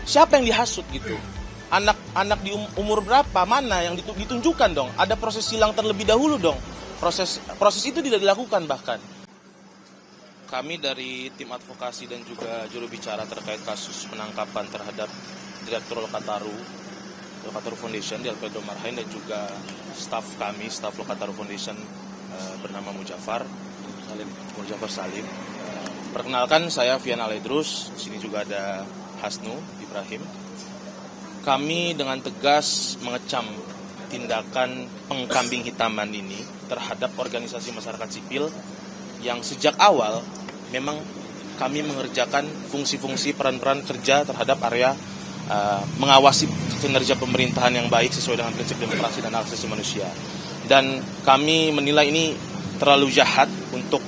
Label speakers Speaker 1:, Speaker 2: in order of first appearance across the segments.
Speaker 1: siapa yang dihasut gitu? Anak di umur berapa, mana yang ditunjukkan dong? Ada proses silang terlebih dahulu dong. Proses itu tidak dilakukan bahkan. Kami dari tim advokasi dan juga juru bicara terkait kasus penangkapan terhadap Direktur Lokataru Foundation di Alfredo Marhain dan juga staf Lokataru Foundation bernama Mujafar Salim. Perkenalkan, saya Fian Aledrus. Di sini juga ada Hasnu Ibrahim. Kami dengan tegas mengecam tindakan pengkambing hitaman ini terhadap organisasi masyarakat sipil yang sejak awal memang kami mengerjakan fungsi-fungsi peran-peran kerja terhadap area mengawasi kinerja pemerintahan yang baik sesuai dengan prinsip demokrasi dan hak asasi manusia. Dan kami menilai ini terlalu jahat untuk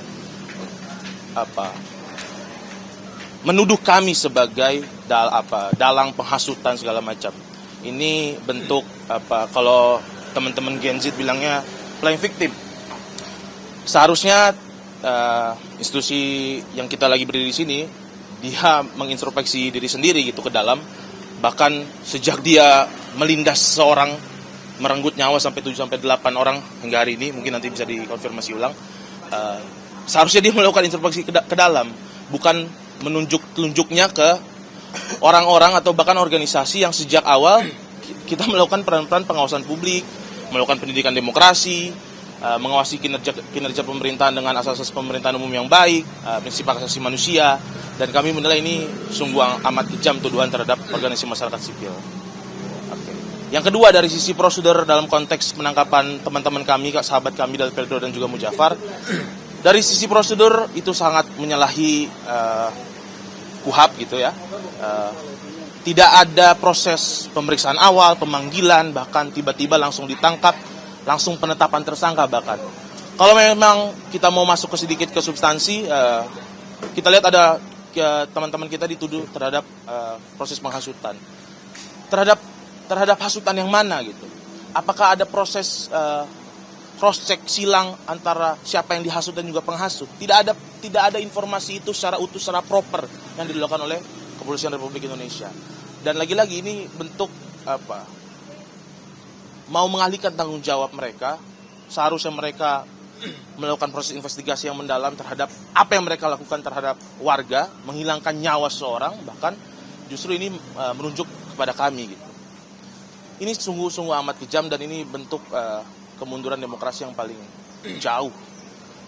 Speaker 1: menuduh kami sebagai dalang penghasutan segala macam. Ini bentuk kalau teman-teman Gen Z bilangnya playing victim. Seharusnya institusi yang kita lagi berdiri di sini, dia mengintrospeksi diri sendiri gitu ke dalam. Bahkan sejak dia melindas seseorang, merenggut nyawa sampai 7-8 orang hingga hari ini, mungkin nanti bisa dikonfirmasi ulang. Seharusnya dia melakukan introspeksi ke dalam, bukan menunjuk-tunjuknya ke orang-orang atau bahkan organisasi yang sejak awal kita melakukan peran-peran pengawasan publik, melakukan pendidikan demokrasi, mengawasi kinerja pemerintahan dengan asas-asas pemerintahan umum yang baik, prinsip hak asasi manusia, dan kami menilai ini sungguh amat kejam tuduhan terhadap organisasi masyarakat sipil. Oke. Yang kedua, dari sisi prosedur dalam konteks penangkapan teman-teman kami, sahabat kami dari Alfredo dan juga Mujafar, dari sisi prosedur itu sangat menyalahi KUHAP gitu ya. Tidak ada proses pemeriksaan awal, pemanggilan, bahkan tiba-tiba langsung ditangkap, langsung penetapan tersangka bahkan. Kalau memang kita mau masuk sedikit ke substansi, kita lihat ada teman-teman kita dituduh terhadap proses penghasutan. Terhadap hasutan yang mana gitu? Apakah ada proses cross-check silang antara siapa yang dihasut dan juga penghasut? Tidak ada informasi itu secara utuh, secara proper yang dilakukan oleh Kepolisian Republik Indonesia. Dan lagi-lagi ini bentuk mau mengalihkan tanggung jawab mereka. Seharusnya mereka melakukan proses investigasi yang mendalam terhadap apa yang mereka lakukan terhadap warga, menghilangkan nyawa seseorang, bahkan justru ini menunjuk kepada kami gitu. Ini sungguh-sungguh amat kejam dan ini bentuk kemunduran demokrasi yang paling jauh.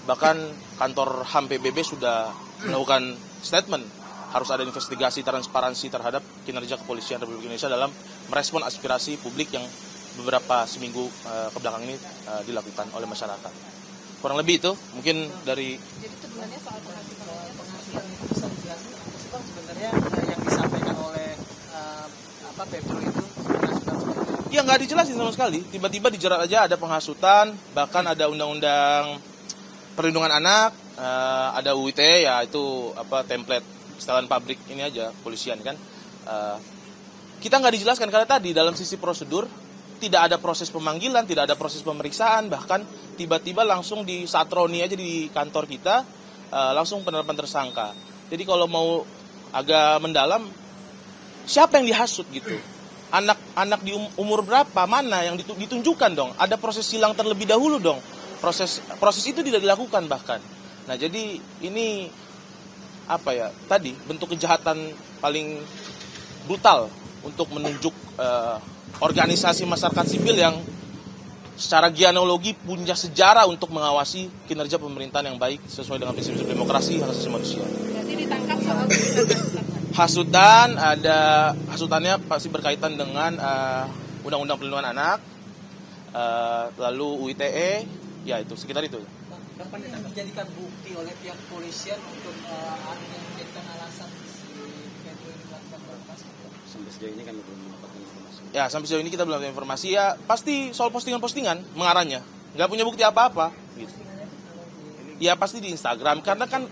Speaker 1: Bahkan kantor HAM PBB sudah melakukan statement, harus ada investigasi transparansi terhadap kinerja kepolisian Republik Indonesia dalam merespon aspirasi publik yang beberapa seminggu kebelakang ini dilakukan oleh masyarakat. Kurang lebih itu, mungkin dari...
Speaker 2: Jadi tuduhannya soal penghasutan bisa dijelaskan sebenarnya yang disampaikan oleh Pebro itu penghasutan seperti itu?
Speaker 1: Ya nggak dijelasin sama sekali, tiba-tiba dijerat aja ada penghasutan, bahkan ada undang-undang perlindungan anak, ada UU ITE, ya itu template setelan pabrik ini aja, polisian kan. Kita nggak dijelaskan karena tadi dalam sisi prosedur, tidak ada proses pemanggilan, tidak ada proses pemeriksaan, bahkan tiba-tiba langsung disatroni aja di kantor kita, langsung penetapan tersangka. Jadi kalau mau agak mendalam, siapa yang dihasut gitu? Anak di umur berapa, mana yang ditunjukkan dong? Ada proses silang terlebih dahulu dong. Proses itu tidak dilakukan bahkan. Nah jadi ini tadi bentuk kejahatan paling brutal untuk menunjuk organisasi masyarakat sipil yang secara genealogi punya sejarah untuk mengawasi kinerja pemerintahan yang baik sesuai dengan prinsip demokrasi hak asasi manusia.
Speaker 2: Jadi ditangkap soal
Speaker 1: hasutan, hasutannya pasti berkaitan dengan Undang-Undang Perlindungan Anak, lalu UU ITE, ya itu sekitar itu.
Speaker 2: Kapan ini dijadikan bukti oleh pihak kepolisian untuk menjadikan alasan si Pedro ini melakukan provokasi?
Speaker 3: Sampai sejauh ini kami belum mendapatkan informasi.
Speaker 1: Ya, sampai sejauh ini kita belum ada informasi. Ya, pasti soal postingan-postingan mengarahnya. Nggak punya bukti apa-apa. Gitu. Ya, pasti di Instagram. Karena kan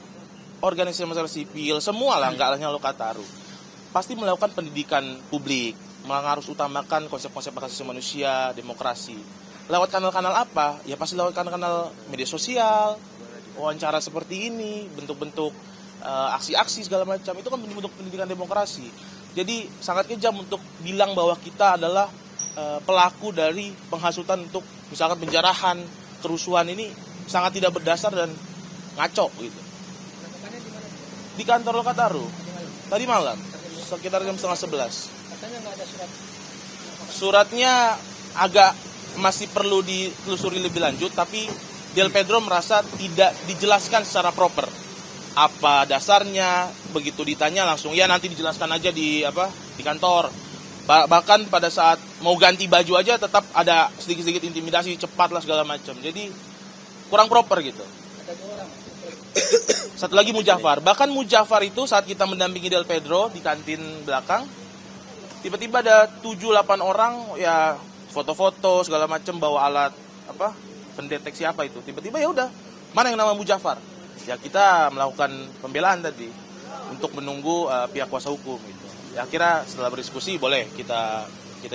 Speaker 1: organisasi masyarakat sipil, semua lah, nggak hanya Lokataru, pasti melakukan pendidikan publik, harus utamakan konsep-konsep hak asasi manusia, demokrasi. Lewat kanal-kanal apa? Ya pasti lewat kanal-kanal media sosial, wawancara seperti ini, bentuk-bentuk aksi-aksi segala macam. Itu kan bentuk pendidikan demokrasi. Jadi sangat kejam untuk bilang bahwa kita adalah pelaku dari penghasutan untuk misalkan penjarahan, kerusuhan. Ini sangat tidak berdasar dan ngaco gitu.
Speaker 2: Penangkapannya di mana?
Speaker 1: Di kantor Lokataru
Speaker 2: Di mana?
Speaker 1: tadi malam sekitar jam 10:30.
Speaker 2: Katanya nggak ada surat.
Speaker 1: Suratnya agak masih perlu ditelusuri lebih lanjut, tapi Del Pedro merasa tidak dijelaskan secara proper. Apa dasarnya? Begitu ditanya langsung ya nanti dijelaskan aja di kantor. Bahkan pada saat mau ganti baju aja tetap ada sedikit-sedikit intimidasi, cepat lah segala macam. Jadi kurang proper gitu.
Speaker 2: Ada 2 orang.
Speaker 1: Satu lagi Mujafar. Bahkan Mujafar itu saat kita mendampingi Del Pedro di kantin belakang, tiba-tiba ada 7-8 orang ya foto-foto segala macam bawa alat pendeteksi apa itu. Tiba-tiba ya udah, mana yang nama Mujafar? Ya kita melakukan pembelaan tadi untuk menunggu pihak kuasa hukum gitu. Ya akhirnya setelah berdiskusi boleh kita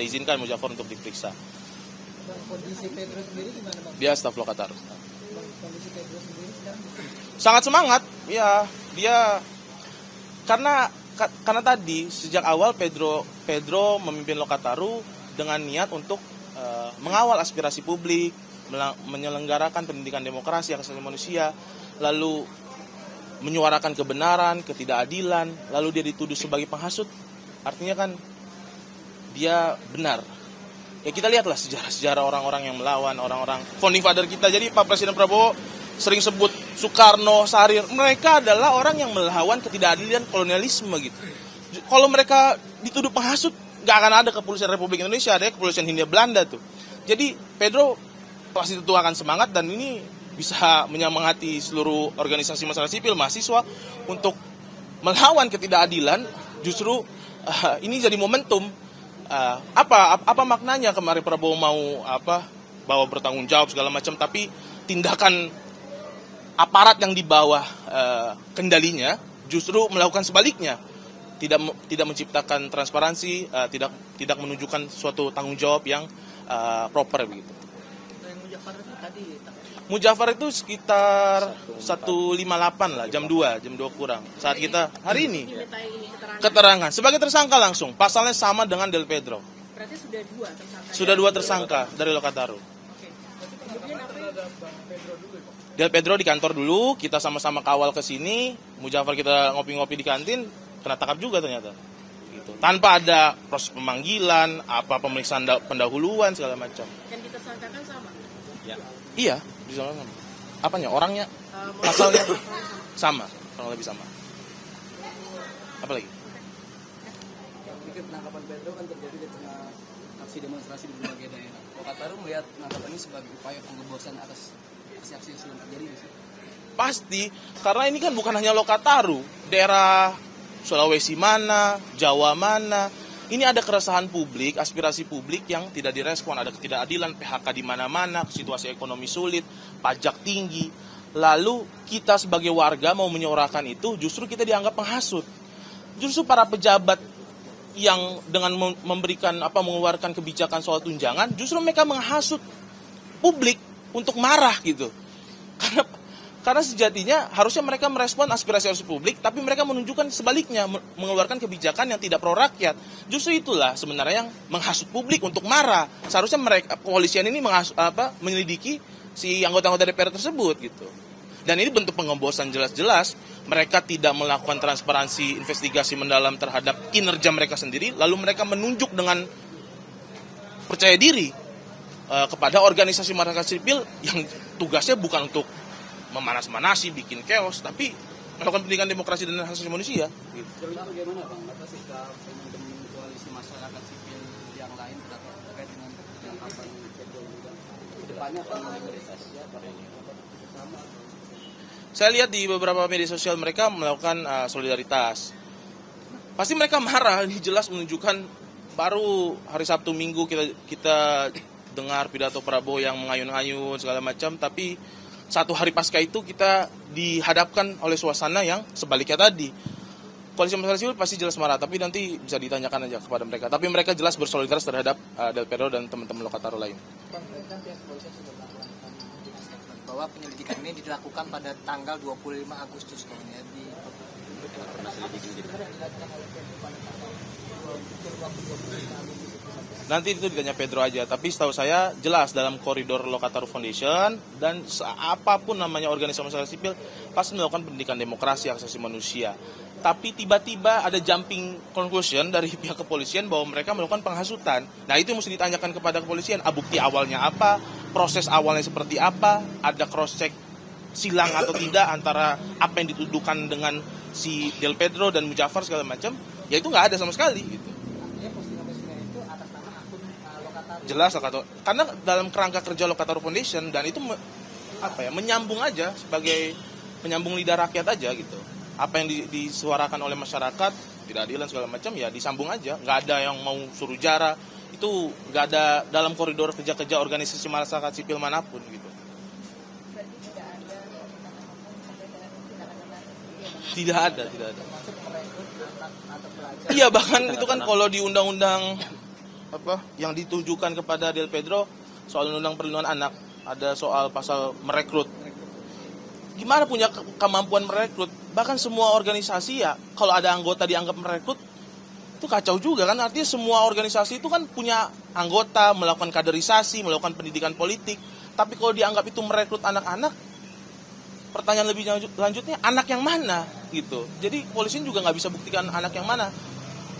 Speaker 1: izinkan Mujafar untuk diperiksa.
Speaker 2: Bang, kondisi Pedro sendiri gimana, Bang?
Speaker 1: Dia staf Lokataru.
Speaker 2: Bang, kondisi Pedro sendiri sekarang
Speaker 1: Sangat semangat, ya dia karena tadi sejak awal Pedro memimpin Lokataru dengan niat untuk mengawal aspirasi publik, menyelenggarakan pendidikan demokrasi, hak asasi manusia, lalu menyuarakan kebenaran, ketidakadilan, lalu dia dituduh sebagai penghasut. Artinya kan dia benar. Ya kita lihatlah sejarah orang-orang yang melawan, orang-orang founding father kita. Jadi Pak Presiden Prabowo sering sebut Soekarno, Sarir, mereka adalah orang yang melawan ketidakadilan kolonialisme gitu. Kalau mereka dituduh penghasut, nggak akan ada kepolisian Republik Indonesia, ada kepolisian Hindia Belanda tuh. Jadi Pedro pasti tentu akan semangat dan ini bisa menyemangati seluruh organisasi masyarakat sipil, mahasiswa untuk melawan ketidakadilan. Justru ini jadi momentum. Apa maknanya kemarin Prabowo mau bahwa bertanggung jawab segala macam, tapi tindakan aparat yang di bawah kendalinya justru melakukan sebaliknya, tidak menciptakan transparansi, tidak menunjukkan suatu tanggung jawab yang proper begitu.
Speaker 2: yang Mujafar itu tadi
Speaker 1: Mujafar itu sekitar 1.58 lah, jam 2 kurang. Saat kita hari ini keterangan sebagai tersangka langsung, pasalnya sama dengan Del Pedro.
Speaker 4: Berarti sudah 2 tersangka.
Speaker 1: Sudah 2 tersangka dari Lokataru.
Speaker 4: Oke. Kemudian apa?
Speaker 1: Del Pedro di kantor dulu, kita sama-sama kawal ke sini. Mujafar kita ngopi-ngopi di kantin, kena tangkap juga ternyata. Gitu. Tanpa ada proses pemanggilan, pemeriksaan pendahuluan segala macam.
Speaker 4: Yang ditersangkakan sama.
Speaker 1: Iya, bisa sama. Apanya? Orangnya, pasalnya sama, kurang lebih sama. Apa lagi?
Speaker 2: yang bikin penangkapan Pedro kan terjadi di tengah aksi demonstrasi di berbagai daerah. Lokataru melihat penangkapan ini sebagai upaya pengembosan atas aksi-aksi yang terjadi di situ.
Speaker 1: Pasti, karena ini kan bukan hanya Lokataru, daerah Sulawesi mana, Jawa mana, ini ada keresahan publik, aspirasi publik yang tidak direspon, ada ketidakadilan, PHK di mana-mana, situasi ekonomi sulit, pajak tinggi. Lalu kita sebagai warga mau menyuarakan itu, justru kita dianggap penghasut. Justru para pejabat yang dengan mengeluarkan kebijakan soal tunjangan, justru mereka menghasut publik untuk marah gitu. Karena sejatinya harusnya mereka merespon aspirasi publik, tapi mereka menunjukkan sebaliknya, mengeluarkan kebijakan yang tidak pro rakyat. Justru itulah sebenarnya yang menghasut publik untuk marah. Seharusnya mereka kepolisian ini menyelidiki si anggota-anggota DPR tersebut gitu. Dan ini bentuk pengembosan jelas-jelas. Mereka tidak melakukan transparansi, investigasi mendalam terhadap kinerja mereka sendiri, lalu mereka menunjuk dengan percaya diri kepada organisasi masyarakat sipil yang tugasnya bukan untuk memanas-manasi, bikin chaos, tapi melakukan pendidikan demokrasi dan hak asasi manusia. Gitu.
Speaker 3: Jadi bagaimana Bang, atas sikap teman-teman koalisi masyarakat sipil yang lain terkait dengan penangkapan Pedro juga? Kedepannya akan solidaritas bersama.
Speaker 1: Saya lihat di beberapa media sosial mereka melakukan solidaritas. Pasti mereka marah, ini jelas menunjukkan baru hari Sabtu Minggu kita dengar pidato Prabowo yang mengayun-ayun segala macam, tapi satu hari pasca itu kita dihadapkan oleh suasana yang sebaliknya tadi. Koalisi masyarakat sipil pasti jelas marah, tapi nanti bisa ditanyakan aja kepada mereka. Tapi mereka jelas bersolidaritas terhadap Del Pedro dan teman-teman Lokataru lain.
Speaker 2: Bang, kan pihak kepolisian sudah melakukan statement bahwa penyelidikan ini dilakukan pada tanggal 25 Agustus kemarin di
Speaker 3: waktu 20 tahun itu?
Speaker 1: Nanti itu ditanya Pedro aja, tapi setahu saya jelas dalam koridor Lokataru Foundation dan apapun namanya organisasi masyarakat sipil pasti melakukan pendidikan demokrasi, hak asasi manusia. Tapi tiba-tiba ada jumping conclusion dari pihak kepolisian bahwa mereka melakukan penghasutan. Nah itu yang mesti ditanyakan kepada kepolisian, bukti awalnya apa, proses awalnya seperti apa, ada cross check silang atau tidak antara apa yang dituduhkan dengan si Del Pedro dan Mujafar segala macam, ya itu nggak ada sama sekali gitu.
Speaker 3: Artinya postingan-postingan itu atas nama akun Lokataru.
Speaker 1: Jelas Lokataru, karena dalam kerangka kerja Lokataru Foundation dan itu menyambung aja sebagai penyambung lidah rakyat aja gitu. Apa yang disuarakan oleh masyarakat tidak adil dan segala macam ya disambung aja, nggak ada yang mau suruh jara, itu nggak ada dalam koridor kerja-kerja organisasi masyarakat sipil manapun gitu. Tidak ada.
Speaker 3: Termasuk merekrut anak atau pelajar.
Speaker 1: Iya, bahkan itu kan kalau di undang-undang yang ditujukan kepada Del Pedro soal undang perlindungan anak ada soal pasal merekrut. Gimana punya kemampuan merekrut? Bahkan semua organisasi ya kalau ada anggota dianggap merekrut itu kacau juga kan, artinya semua organisasi itu kan punya anggota melakukan kaderisasi, melakukan pendidikan politik. Tapi kalau dianggap itu merekrut anak-anak, pertanyaan lebih lanjutnya anak yang mana gitu. Jadi polisi juga nggak bisa buktikan anak yang mana.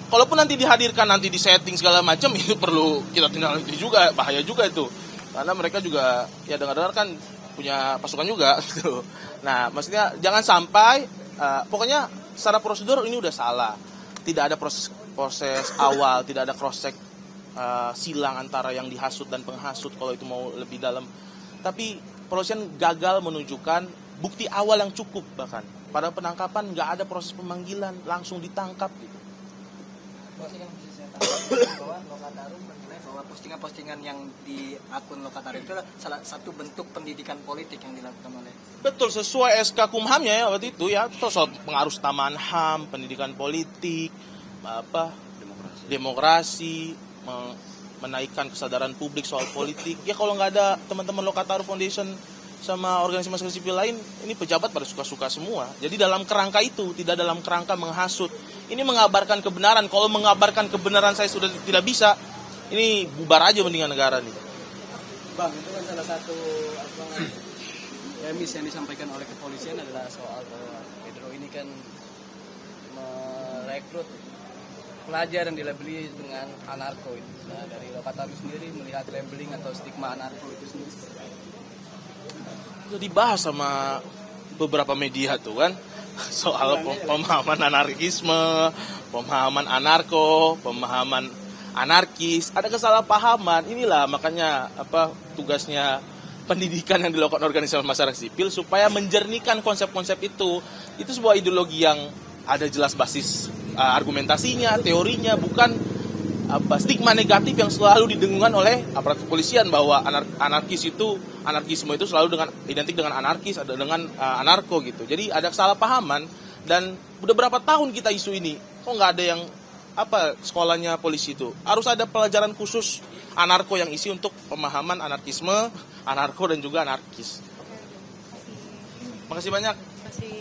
Speaker 1: Kalaupun nanti dihadirkan, nanti di setting segala macam, itu perlu kita tindak lanjuti juga, bahaya juga itu. Karena mereka juga ya dengar-dengar kan punya pasukan juga gitu. Nah, maksudnya jangan sampai pokoknya secara prosedur ini udah salah. Tidak ada proses awal, tidak ada cross check silang antara yang dihasut dan penghasut kalau itu mau lebih dalam. Tapi polisian gagal menunjukkan bukti awal yang cukup, bahkan pada penangkapan nggak ada proses pemanggilan, langsung ditangkap gitu.
Speaker 3: Postingan bisa saya tambahkan bahwa Lokataru menilai bahwa postingan-postingan yang di akun Lokataru itu adalah salah satu bentuk pendidikan politik yang dilakukan oleh.
Speaker 1: Betul, sesuai SK Kumhamnya ya waktu itu ya, terus soal pengaruh utamaan HAM, pendidikan politik, demokrasi, menaikkan kesadaran publik soal politik. Ya kalau nggak ada teman-teman Lokataru Foundation sama organisasi masyarakat sipil lain, ini pejabat pada suka-suka semua. Jadi dalam kerangka itu, tidak dalam kerangka menghasut. Ini mengabarkan kebenaran. Kalau mengabarkan kebenaran saya sudah tidak bisa, ini bubar aja mendingan negara nih.
Speaker 2: Bang, itu kan salah satu premis yang disampaikan oleh kepolisian adalah soal bahwa Pedro ini kan merekrut pelajar yang dilabeli dengan anarko itu. Nah, dari Lokataru sendiri melihat labeling atau stigma anarko itu sendiri seperti apa?
Speaker 1: Itu dibahas sama beberapa media tuh kan, soal pemahaman anarkisme, pemahaman anarko, pemahaman anarkis, ada kesalahpahaman. Inilah makanya tugasnya pendidikan yang dilakukan organisasi masyarakat sipil supaya menjernihkan konsep-konsep itu. Itu sebuah ideologi yang ada jelas basis argumentasinya, teorinya, bukan stigma negatif yang selalu didengungkan oleh aparat kepolisian bahwa anarkisme itu selalu identik dengan anarkis, ada dengan anarko gitu. Jadi ada kesalahpahaman dan udah berapa tahun kita isu ini, kok nggak ada yang sekolahnya polisi itu harus ada pelajaran khusus anarko yang isi untuk pemahaman anarkisme, anarko dan juga anarkis. Makasih banyak.
Speaker 4: Masih